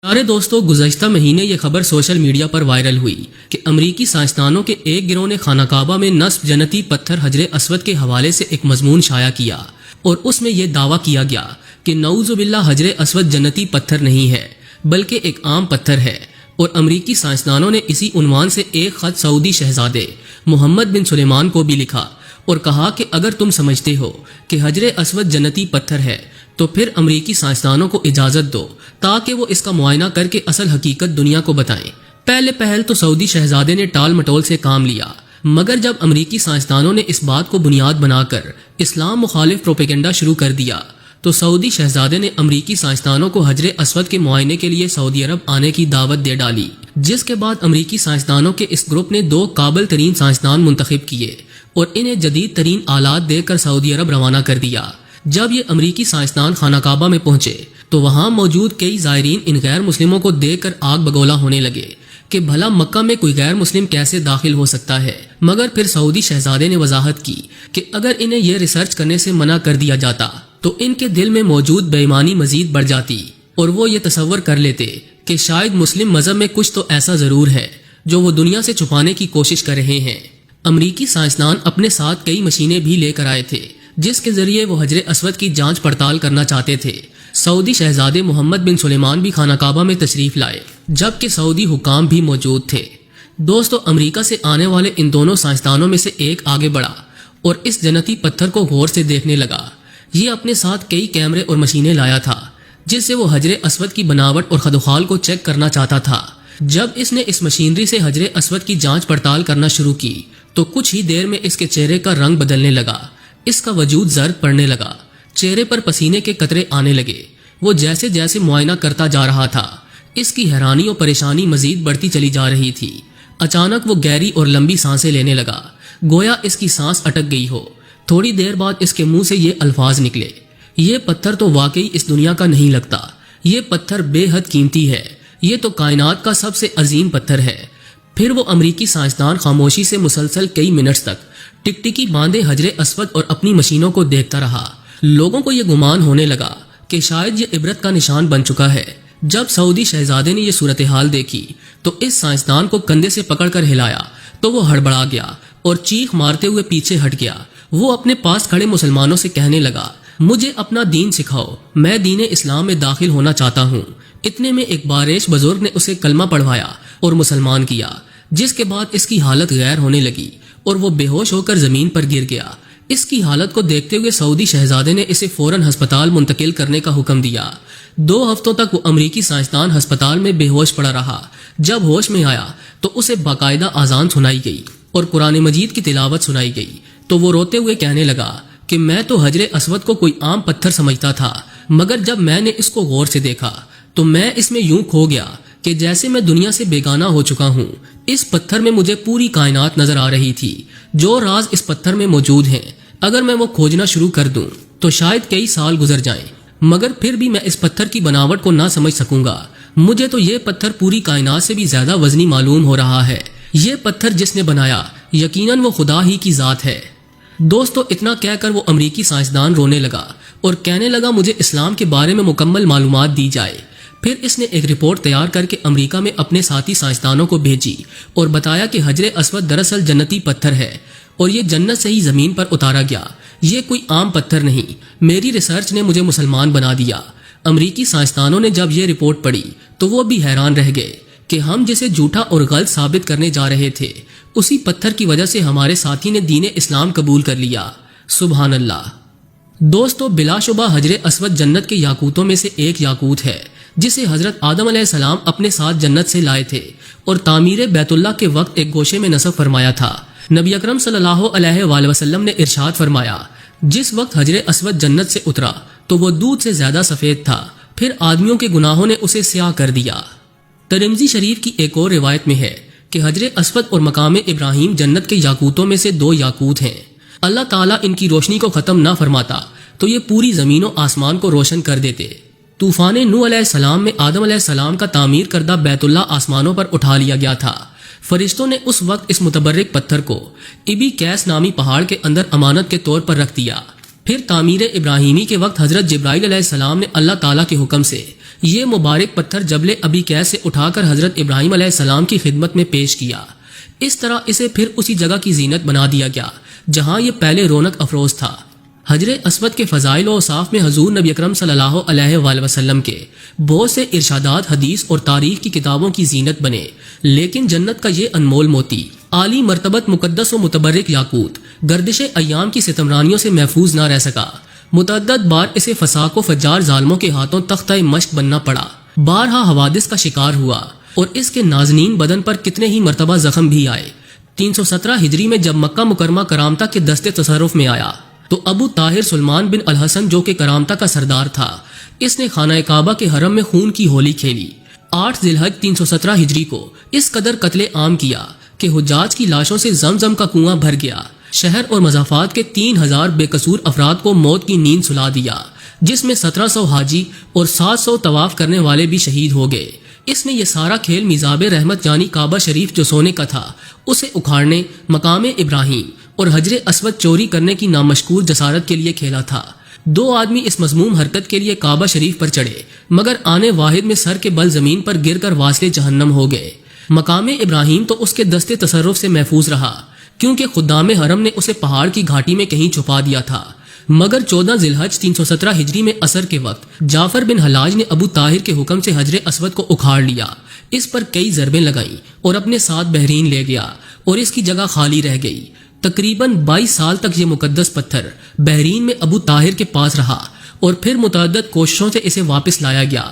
پیارے دوستو، گزشتہ مہینے یہ خبر سوشل میڈیا پر وائرل ہوئی کہ امریکی سائنسدانوں کے ایک گروہ نے خانہ کعبہ میں نصب جنتی پتھر حجر اسود کے حوالے سے ایک مضمون شائع کیا اور اس میں یہ دعویٰ کیا گیا کہ نعوذ باللہ حجر اسود جنتی پتھر نہیں ہے بلکہ ایک عام پتھر ہے، اور امریکی سائنسدانوں نے اسی عنوان سے ایک خط سعودی شہزادے محمد بن سلیمان کو بھی لکھا اور کہا کہ اگر تم سمجھتے ہو کہ حجر اسود جنتی پتھر ہے تو پھر امریکی سائنسدانوں کو اجازت دو تاکہ وہ اس کا معائنہ کر کے اصل حقیقت دنیا کو بتائیں۔ پہل تو سعودی شہزادے نے ٹال مٹول سے کام لیا، مگر جب امریکی سائنسدانوں نے اس بات کو بنیاد بنا کر اسلام مخالف پروپیگنڈا شروع کر دیا تو سعودی شہزادے نے امریکی سائنسدانوں کو حجر اسود کے معائنے کے لیے سعودی عرب آنے کی دعوت دے ڈالی، جس کے بعد امریکی سائنسدانوں کے اس گروپ نے 2 قابل ترین سائنسدان منتخب کیے اور انہیں جدید ترین آلات دے کر سعودی عرب روانہ کر دیا۔ جب یہ امریکی سائنسدان خانہ کعبہ میں پہنچے تو وہاں موجود کئی زائرین ان غیر مسلموں کو دیکھ کر آگ بگولا ہونے لگے کہ بھلا مکہ میں کوئی غیر مسلم کیسے داخل ہو سکتا ہے، مگر پھر سعودی شہزادے نے وضاحت کی کہ اگر انہیں یہ ریسرچ کرنے سے منع کر دیا جاتا تو ان کے دل میں موجود بے ایمانی مزید بڑھ جاتی اور وہ یہ تصور کر لیتے کہ شاید مسلم مذہب میں کچھ تو ایسا ضرور ہے جو وہ دنیا سے چھپانے کی کوشش کر رہے ہیں۔ امریکی سائنسدان اپنے ساتھ کئی مشینیں بھی لے کر آئے تھے جس کے ذریعے وہ حجر اسود کی جانچ پڑتال کرنا چاہتے تھے۔ سعودی شہزادے محمد بن سلیمان بھی خانہ کعبہ میں تشریف لائے جبکہ سعودی حکام بھی موجود تھے۔ دوستو، امریکہ سے آنے والے ان دونوں سائنسدانوں میں سے ایک آگے بڑھا اور اس جنتی پتھر کو غور سے دیکھنے لگا۔ یہ اپنے ساتھ کئی کیمرے اور مشینیں لایا تھا جس سے وہ حجر اسود کی بناوٹ اور خدوخال کو چیک کرنا چاہتا تھا۔ جب اس نے اس مشینری سے حجر اسود کی جانچ پڑتال کرنا شروع کی تو کچھ ہی دیر میں اس کے چہرے کا رنگ بدلنے لگا، اس کا وجود زرد پڑنے لگا، چہرے پر پسینے کے قطرے آنے لگے۔ وہ جیسے جیسے معائنہ کرتا جا رہا تھا اس کی حیرانی اور پریشانی مزید بڑھتی چلی جا رہی تھی۔ اچانک وہ گہری اور لمبی سانسیں لینے لگا، گویا اس کی سانس اٹک گئی ہو۔ تھوڑی دیر بعد اس کے منہ سے یہ الفاظ نکلے، یہ پتھر تو واقعی اس دنیا کا نہیں لگتا، یہ پتھر بے حد قیمتی ہے، یہ تو کائنات کا سب سے عظیم پتھر ہے۔ پھر وہ امریکی سائنسدان خاموشی سے مسلسل کئی منٹس تک ٹکٹکی باندھے حجر اسود اور اپنی مشینوں کو دیکھتا رہا۔ لوگوں کو یہ گمان ہونے لگا کہ شاید یہ عبرت کا نشان بن چکا ہے۔ جب سعودی شہزادے نے یہ صورتحال دیکھی تو اس سائنسدان کو کندھے سے پکڑ کر ہلایا تو وہ ہڑبڑا گیا اور چیخ مارتے ہوئے پیچھے ہٹ گیا۔ وہ اپنے پاس کھڑے مسلمانوں سے کہنے لگا، مجھے اپنا دین سکھاؤ، میں دین اسلام میں داخل ہونا چاہتا ہوں۔ اتنے میں ایک باریش بزرگ نے اسے کلمہ پڑھوایا اور مسلمان کیا، جس کے بعد اس کی حالت غیر ہونے لگی اور وہ بے ہوش ہو کر زمین پر گر گیا۔ اس کی حالت کو دیکھتے ہوئے سعودی شہزادے نے اسے فوراً ہسپتال منتقل کرنے کا حکم دیا۔ 2 ہفتوں تک وہ امریکی سائنسدان ہسپتال میں بے ہوش پڑا رہا۔ جب ہوش میں آیا تو اسے باقاعدہ اذان سنائی گئی اور قرآن مجید کی تلاوت سنائی گئی تو وہ روتے ہوئے کہنے لگا کہ میں تو حجر اسود کو کوئی عام پتھر سمجھتا تھا، مگر جب میں نے اس کو غور سے دیکھا تو میں اس میں یوں کھو گیا کہ جیسے میں دنیا سے بیگانہ ہو چکا ہوں۔ اس پتھر میں مجھے پوری کائنات نظر آ رہی تھی، جو راز اس پتھر میں موجود ہیں اگر میں وہ کھوجنا شروع کر دوں تو شاید کئی سال گزر جائیں، مگر پھر بھی میں اس پتھر کی بناوٹ کو نہ سمجھ سکوں گا۔ مجھے تو یہ پتھر پوری کائنات سے بھی زیادہ وزنی معلوم ہو رہا ہے۔ یہ پتھر جس نے بنایا یقیناً وہ خدا ہی کی ذات ہے۔ دوستو، اتنا کہہ کر وہ امریکی سائنسدان رونے لگا اور کہنے لگا مجھے اسلام کے بارے میں مکمل معلومات دی جائے۔ پھر اس نے ایک رپورٹ تیار کر کے امریکہ میں اپنے ساتھی سائنسدانوں کو بھیجی اور بتایا کہ حجر اسود دراصل جنتی پتھر ہے اور یہ جنت سے ہی زمین پر اتارا گیا، یہ کوئی عام پتھر نہیں۔ میری ریسرچ نے مجھے مسلمان بنا دیا۔ امریکی سائنسدانوں نے جب یہ رپورٹ پڑھی تو وہ بھی حیران رہ گئے کہ ہم جسے جھوٹا اور غلط ثابت کرنے جا رہے تھے اسی پتھر کی وجہ سے ہمارے ساتھی نے دین اسلام قبول کر لیا۔ سبحان اللہ۔ دوستو، بلا شبہ حجر اسود جنت کے یاقوتوں میں سے ایک یاقوت ہے جسے حضرت آدم علیہ السلام اپنے ساتھ جنت سے لائے تھے اور تعمیر بیت اللہ کے وقت ایک گوشے میں نصب فرمایا تھا۔ نبی اکرم صلی اللہ علیہ وآلہ وسلم نے ارشاد فرمایا، جس وقت حجر اسود جنت سے اترا تو وہ دودھ سے زیادہ سفید تھا، پھر آدمیوں کے گناہوں نے اسے سیاہ کر دیا۔ ترمذی شریف کی ایک اور روایت میں ہے کہ حجر اسود اور مقام ابراہیم جنت کے یاقوتوں میں سے 2 یاقوت ہیں۔ اللہ تعالیٰ ان کی روشنی کو ختم نہ فرماتا تو یہ پوری زمین و آسمان کو روشن کر دیتے۔ طوفان نوح علیہ السلام میں آدم علیہ السلام کا تعمیر کردہ بیت اللہ آسمانوں پر اٹھا لیا گیا تھا۔ فرشتوں نے اس وقت اس متبرک پتھر کو ابی کیس نامی پہاڑ کے اندر امانت کے طور پر رکھ دیا۔ پھر تعمیر ابراہیمی کے وقت حضرت جبرائیل علیہ السلام نے اللہ تعالیٰ کے حکم سے یہ مبارک پتھر جبل ابی قیس سے اٹھا کر حضرت ابراہیم علیہ السلام کی خدمت میں پیش کیا۔ اس طرح اسے پھر اسی جگہ کی زینت بنا دیا گیا جہاں یہ پہلے رونق افروز تھا۔ حجر اسود کے فضائل و اوصاف میں حضور نبی اکرم صلی اللہ علیہ وآلہ وسلم کے بہت سے ارشادات حدیث اور تاریخ کی کتابوں کی زینت بنے، لیکن جنت کا یہ انمول موتی، عالی مرتبت مقدس و متبرک یاقوت، گردش ایام کی ستمرانیوں سے محفوظ نہ رہ سکا۔ متعدد بار اسے فساق و فجار ظالموں کے ہاتھوں تختہ مشق بننا پڑا، بارہا حوادث کا شکار ہوا اور اس کے نازنین بدن پر کتنے ہی مرتبہ زخم بھی آئے۔ 317 ہجری میں جب مکہ مکرمہ کرامتہ کے دستے تصرف میں آیا تو ابو طاہر سلمان بن الحسن جو کہ کرامتہ کا سردار تھا، اس نے خانہ کعبہ کے حرم میں خون کی ہولی کھیلی۔ 8 ذی الحج 317 ہجری کو اس قدر قتل عام کیا کہ حجاج کی لاشوں سے زمزم کا کنواں بھر گیا۔ شہر اور مضافات کے 3000 بے قصور افراد کو موت کی نیند سلا دیا، جس میں 1700 حاجی اور 700 طواف کرنے والے بھی شہید ہو گئے۔ اس نے یہ سارا کھیل میزاب رحمت یعنی کعبہ شریف جو سونے کا تھا اسے اکھاڑنے، مقام ابراہیم اور حجر اسود چوری کرنے کی نامشکور جسارت کے لیے کھیلا تھا۔ 2 آدمی اس مذموم حرکت کے لیے کعبہ شریف پر چڑھے، مگر آنے واحد میں سر کے بل زمین پر گر کر واصل جہنم ہو گئے۔ مقام ابراہیم تو اس کے دستے تصرف سے محفوظ رہا کیونکہ خدام حرم نے اسے پہاڑ کی گھاٹی میں کہیں چھپا دیا تھا، مگر 14 ذی الحج 317 ہجری میں عصر کے وقت جعفر بن حلاج نے ابو طاہر کے حکم سے حجر اسود کو اکھاڑ لیا، اس پر کئی ضربیں لگائیں اور اپنے ساتھ بحرین لے گیا اور اس کی جگہ خالی رہ گئی۔ تقریباً 22 سال تک یہ مقدس پتھر بحرین میں ابو طاہر کے پاس رہا اور پھر متعدد کوششوں سے اسے واپس لایا گیا۔